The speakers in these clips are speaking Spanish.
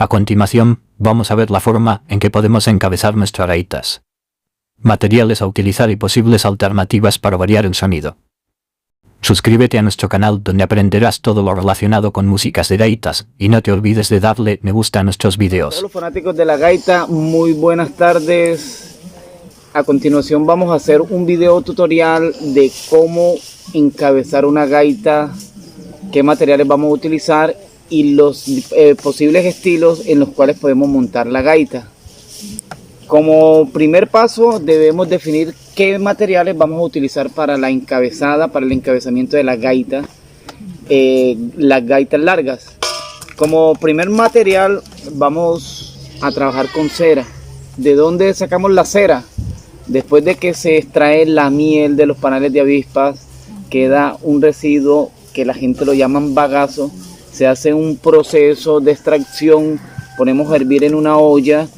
A continuación, vamos a ver la forma en que podemos encabezar nuestras gaitas, materiales a utilizar y posibles alternativas para variar el sonido. Suscríbete a nuestro canal donde aprenderás todo lo relacionado con músicas de gaitas y no te olvides de darle me gusta a nuestros videos. Hola fanáticos de la gaita, muy buenas tardes. A continuación vamos a hacer un video tutorial de cómo encabezar una gaita, qué materiales vamos a utilizar y los posibles estilos en los cuales podemos montar la gaita. Como primer paso debemos definir qué materiales vamos a utilizar para la encabezada, para el encabezamiento de la gaita, las gaitas largas. Como primer material vamos a trabajar con cera. ¿De dónde sacamos la cera? Después de que se extrae la miel de los panales de avispas, queda un residuo que la gente lo llaman bagazo. Se hace un proceso de extracción, ponemos a hervir en una olla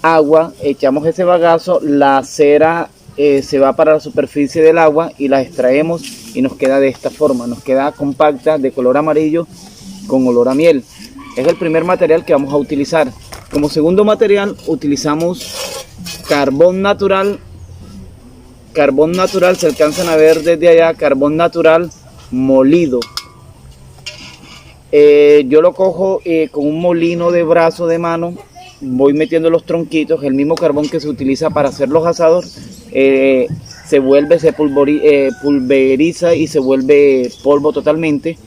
agua, echamos ese bagazo, la cera se va para la superficie del agua y la extraemos y nos queda de esta forma, nos queda compacta de color amarillo con olor a miel. Es el primer material que vamos a utilizar. Como segundo material utilizamos carbón natural. Carbón natural, se alcanzan a ver desde allá, carbón natural molido. Yo lo cojo con un molino de brazo de mano, voy metiendo los tronquitos, el mismo carbón que se utiliza para hacer los asados, se pulveriza y se vuelve polvo totalmente.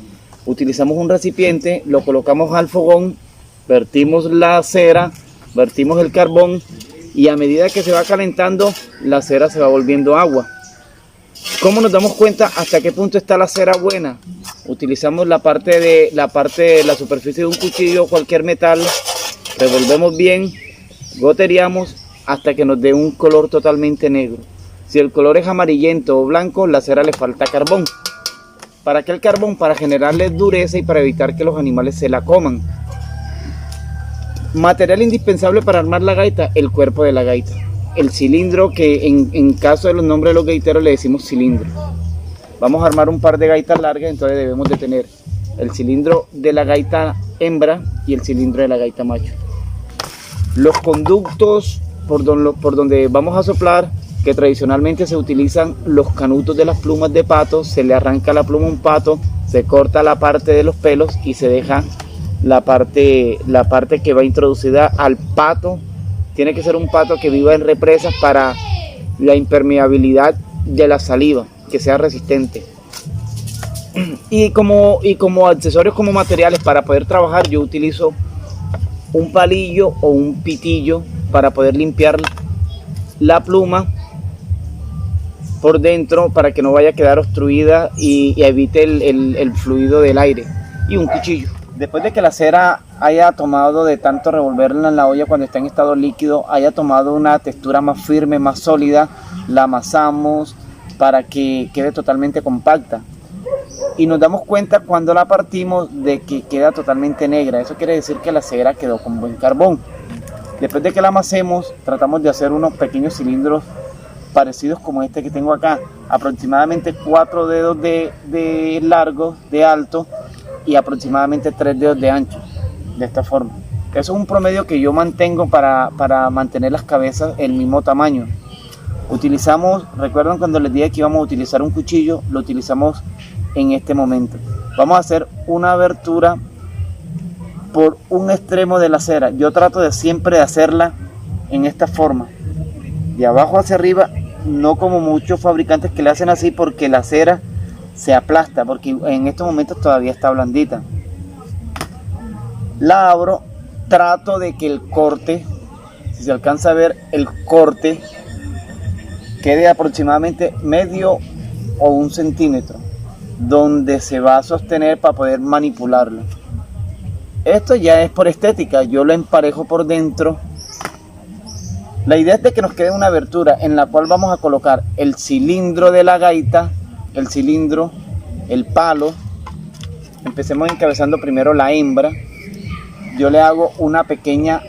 Utilizamos un recipiente, lo colocamos al fogón, vertimos la cera, vertimos el carbón y a medida que se va calentando la cera se va volviendo agua. ¿Cómo nos damos cuenta hasta qué punto está la cera buena? Utilizamos la parte de la superficie de un cuchillo o cualquier metal, revolvemos bien, goteamos hasta que nos dé un color totalmente negro. Si el color es amarillento o blanco, la cera le falta carbón. ¿Para qué el carbón? Para generarle dureza y para evitar que los animales se la coman. Material indispensable para armar la gaita, el cuerpo de la gaita. El cilindro, que en caso de los nombres de los gaiteros le decimos cilindro. Vamos a armar un par de gaitas largas, entonces debemos de tener el cilindro de la gaita hembra y el cilindro de la gaita macho. Los conductos por donde vamos a soplar, que tradicionalmente se utilizan los canutos de las plumas de pato, se le arranca la pluma a un pato, se corta la parte de los pelos y se deja la parte que va introducida al pato. Tiene que ser un pato que viva en represas para la impermeabilidad de la saliva, que sea resistente. Y como accesorios, como materiales para poder trabajar, yo utilizo un palillo o un pitillo para poder limpiar la pluma por dentro para que no vaya a quedar obstruida y evite el fluido del aire, y un cuchillo. Después de que la cera haya tomado, de tanto revolverla en la olla cuando está en estado líquido, haya tomado una textura más firme, más sólida, la amasamos para que quede totalmente compacta. Y nos damos cuenta cuando la partimos de que queda totalmente negra. Eso quiere decir que la cera quedó con buen carbón. Después de que la amasemos, tratamos de hacer unos pequeños cilindros parecidos como este que tengo acá, aproximadamente 4 dedos de largo, de alto, y aproximadamente 3 dedos de ancho, de esta forma. Eso es un promedio que yo mantengo para mantener las cabezas el mismo tamaño. Utilizamos, recuerdan cuando les dije que íbamos a utilizar un cuchillo, lo utilizamos en este momento. Vamos a hacer una abertura por un extremo de la cera. Yo trato de siempre hacerla en esta forma, de abajo hacia arriba, no como muchos fabricantes que le hacen así porque la cera se aplasta, porque en estos momentos todavía está blandita. La abro, trato de que el corte, si se alcanza a ver el corte, quede aproximadamente medio o 1 centímetro, donde se va a sostener para poder manipularlo. Esto ya es por estética, yo lo emparejo por dentro. La idea es de que nos quede una abertura en la cual vamos a colocar el cilindro de la gaita, el cilindro, el palo. Empecemos encabezando primero la hembra. Yo le hago una pequeña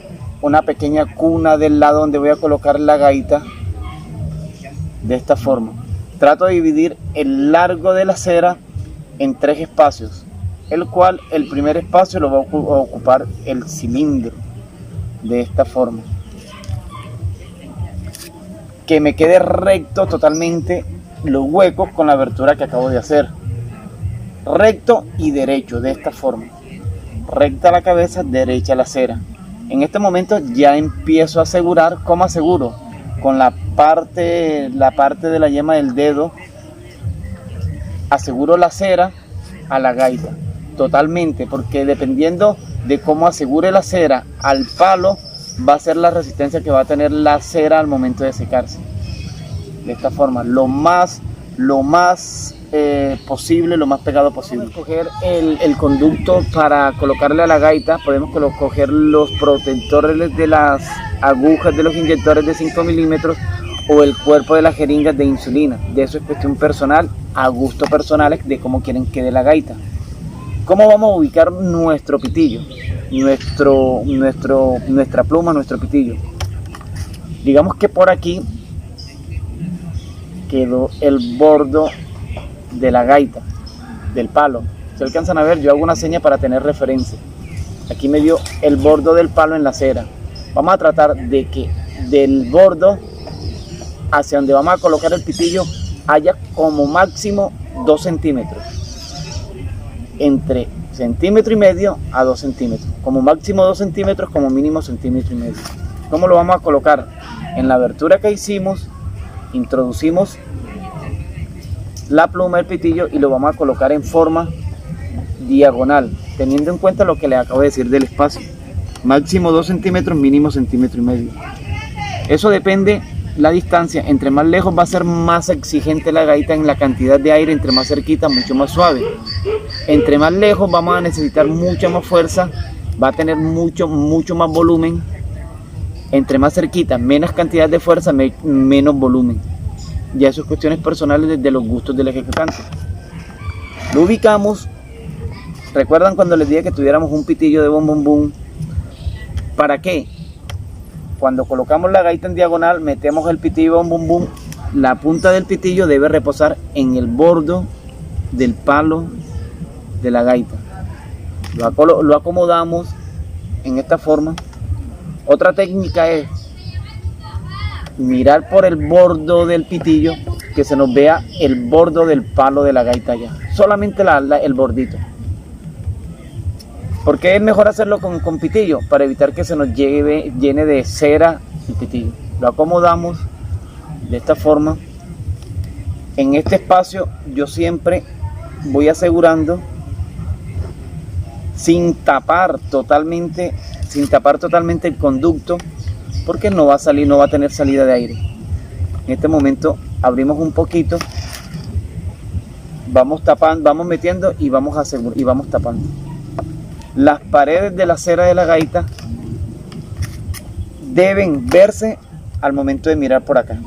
cuna del lado donde voy a colocar la gaita, de esta forma. Trato de dividir el largo de la cera en 3 espacios. el cual el primer espacio lo va a ocupar el cilindro, de esta forma. Que me quede recto totalmente los huecos con la abertura que acabo de hacer. Recto y derecho, de esta forma. Recta la cabeza, derecha la cera. En este momento ya empiezo a asegurar. ¿Cómo aseguro? Con la parte de la yema del dedo, aseguro la cera a la gaita totalmente, porque dependiendo de cómo asegure la cera al palo, va a ser la resistencia que va a tener la cera al momento de secarse. De esta forma, lo más posible, lo más pegado posible. Podemos coger el conducto para colocarle a la gaita. Podemos coger los protectores de las agujas de los inyectores de 5 milímetros o el cuerpo de las jeringas de insulina. De eso es cuestión personal, a gusto personal de cómo quieren que quede la gaita. ¿Cómo vamos a ubicar nuestro pitillo? Nuestra pluma, nuestro pitillo. Digamos que por aquí quedó el bordo de la gaita, del palo. ¿Se alcanzan a ver? Yo hago una seña para tener referencia. Aquí me dio el bordo del palo en la cera. Vamos a tratar de que del bordo hacia donde vamos a colocar el pitillo haya como máximo 2 centímetros. Entre centímetro y medio a 2 centímetros. Como máximo 2 centímetros, como mínimo centímetro y medio. ¿Cómo lo vamos a colocar? En la abertura que hicimos, introducimos la pluma del pitillo y lo vamos a colocar en forma diagonal, teniendo en cuenta lo que les acabo de decir del espacio. Máximo 2 centímetros, mínimo centímetro y medio. Eso depende la distancia. Entre más lejos va a ser más exigente la gaita en la cantidad de aire, entre más cerquita mucho más suave. Entre más lejos vamos a necesitar mucha más fuerza, va a tener mucho más volumen. Entre más cerquita, menos cantidad de fuerza, menos volumen. Ya eso es cuestiones personales de los gustos del ejecutante. Lo ubicamos. ¿Recuerdan cuando les dije que tuviéramos un pitillo de bom bom bum? ¿Para qué? Cuando colocamos la gaita en diagonal, metemos el pitillo bom bom bum. La punta del pitillo debe reposar en el bordo del palo de la gaita. Lo acomodamos en esta forma. Otra técnica es mirar por el bordo del pitillo, que se nos vea el bordo del palo de la gaita ya, solamente el bordito. ¿Por qué es mejor hacerlo con pitillo? Para evitar que se nos llene de cera el pitillo. Lo acomodamos de esta forma. En este espacio yo siempre voy asegurando sin tapar totalmente el conducto, porque no va a tener salida de aire. En este momento abrimos un poquito, vamos tapando, vamos metiendo y vamos tapando. Las paredes de la cera de la gaita deben verse al momento de mirar por acá.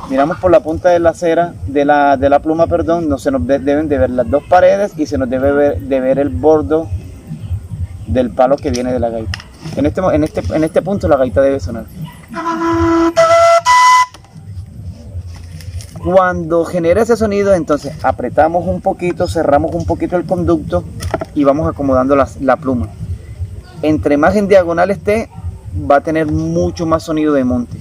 Miramos por la punta de la cera, de la pluma, perdón, no se nos deben de ver las dos paredes y se nos debe de ver el bordo del palo que viene de la gaita. En este punto la gaita debe sonar. Cuando genera ese sonido, entonces apretamos un poquito, cerramos un poquito el conducto y vamos acomodando la pluma. Entre más en diagonal esté, va a tener mucho más sonido de monte.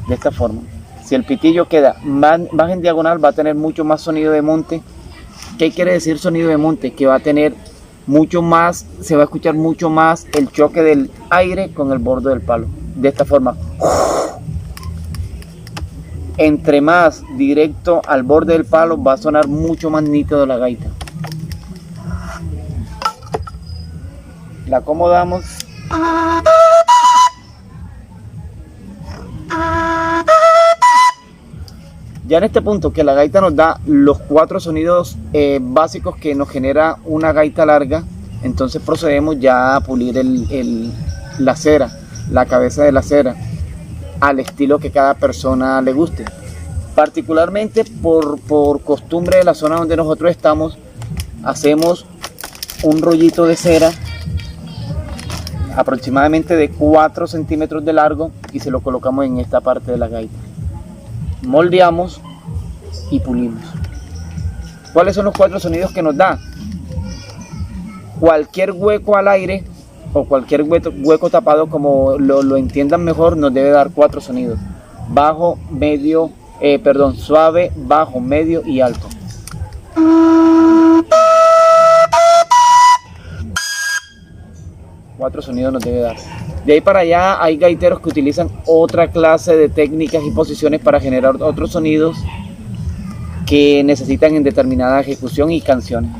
De esta forma. Si el pitillo queda más en diagonal, va a tener mucho más sonido de monte. ¿Qué quiere decir sonido de monte? Que va a tener mucho más, se va a escuchar mucho más el choque del aire con el borde del palo. De esta forma. Entre más directo al borde del palo, va a sonar mucho más nítido la gaita. La acomodamos. Ya en este punto que la gaita nos da los 4 sonidos básicos que nos genera una gaita larga, entonces procedemos ya a pulir la cera, la cabeza de la cera, al estilo que cada persona le guste. Particularmente por costumbre de la zona donde nosotros estamos, hacemos un rollito de cera aproximadamente de 4 centímetros de largo y se lo colocamos en esta parte de la gaita. Moldeamos y pulimos. ¿Cuáles son los 4 sonidos que nos da? Cualquier hueco al aire o cualquier hueco tapado, como lo entiendan mejor, nos debe dar 4 sonidos: bajo, medio, suave, bajo, medio y alto. Cuatro sonidos nos debe dar. De ahí para allá hay gaiteros que utilizan otra clase de técnicas y posiciones para generar otros sonidos que necesitan en determinada ejecución y canciones.